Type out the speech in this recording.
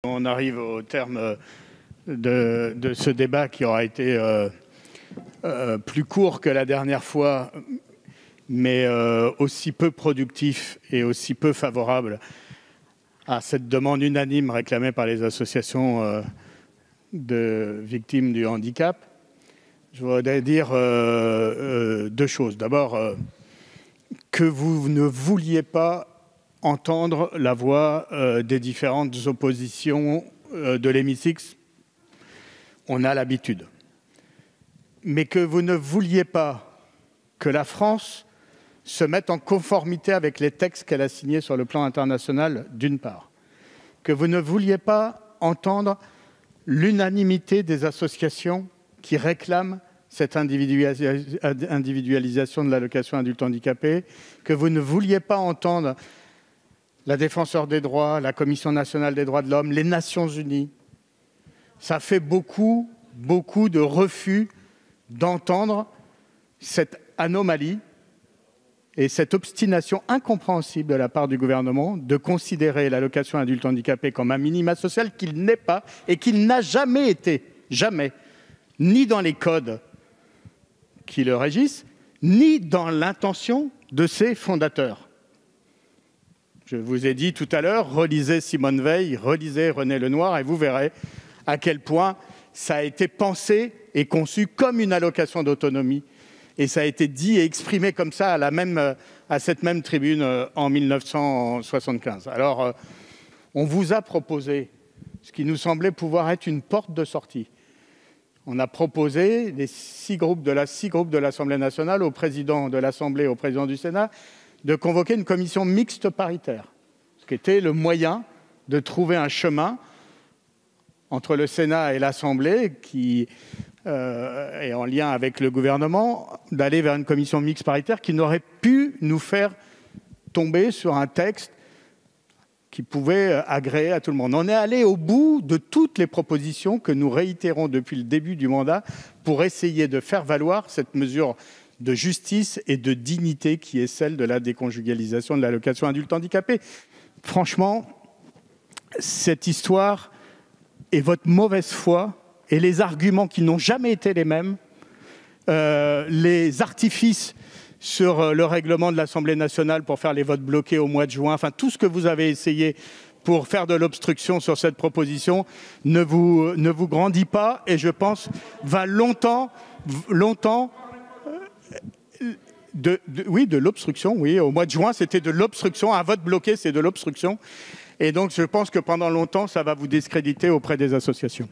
On arrive au terme de ce débat qui aura été plus court que la dernière fois, mais aussi peu productif et aussi peu favorable à cette demande unanime réclamée par les associations de victimes du handicap. Je voudrais dire deux choses. D'abord, que vous ne vouliez pas entendre la voix des différentes oppositions de l'hémicycle, on a l'habitude. Mais que vous ne vouliez pas que la France se mette en conformité avec les textes qu'elle a signés sur le plan international, d'une part. Que vous ne vouliez pas entendre l'unanimité des associations qui réclament cette individualisation de l'allocation adulte handicapé, que vous ne vouliez pas entendre la Défenseure des droits, la Commission nationale des droits de l'homme, les Nations unies. Ça fait beaucoup de refus d'entendre cette anomalie et cette obstination incompréhensible de la part du gouvernement de considérer l'allocation adulte handicapé comme un minima social qu'il n'est pas et qu'il n'a jamais été, jamais, ni dans les codes qui le régissent, ni dans l'intention de ses fondateurs. Je vous ai dit tout à l'heure, relisez Simone Veil, relisez René Lenoir et vous verrez à quel point ça a été pensé et conçu comme une allocation d'autonomie. Et ça a été dit et exprimé comme ça à cette même tribune en 1975. Alors, on vous a proposé ce qui nous semblait pouvoir être une porte de sortie. On a proposé les six groupes de l'Assemblée nationale, au président de l'Assemblée et au président du Sénat, de convoquer une commission mixte paritaire, ce qui était le moyen de trouver un chemin entre le Sénat et l'Assemblée qui est en lien avec le gouvernement, d'aller vers une commission mixte paritaire qui n'aurait pu nous faire tomber sur un texte qui pouvait agréer à tout le monde. On est allé au bout de toutes les propositions que nous réitérons depuis le début du mandat pour essayer de faire valoir cette mesure de justice et de dignité qui est celle de la déconjugalisation de l'allocation adulte handicapé. Franchement, cette histoire et votre mauvaise foi et les arguments qui n'ont jamais été les mêmes, les artifices sur le règlement de l'Assemblée nationale pour faire les votes bloqués au mois de juin, enfin tout ce que vous avez essayé pour faire de l'obstruction sur cette proposition ne vous grandit pas et je pense va longtemps de l'obstruction, oui, au mois de juin, c'était de l'obstruction, un vote bloqué, c'est de l'obstruction. Et donc, je pense que pendant longtemps, ça va vous discréditer auprès des associations.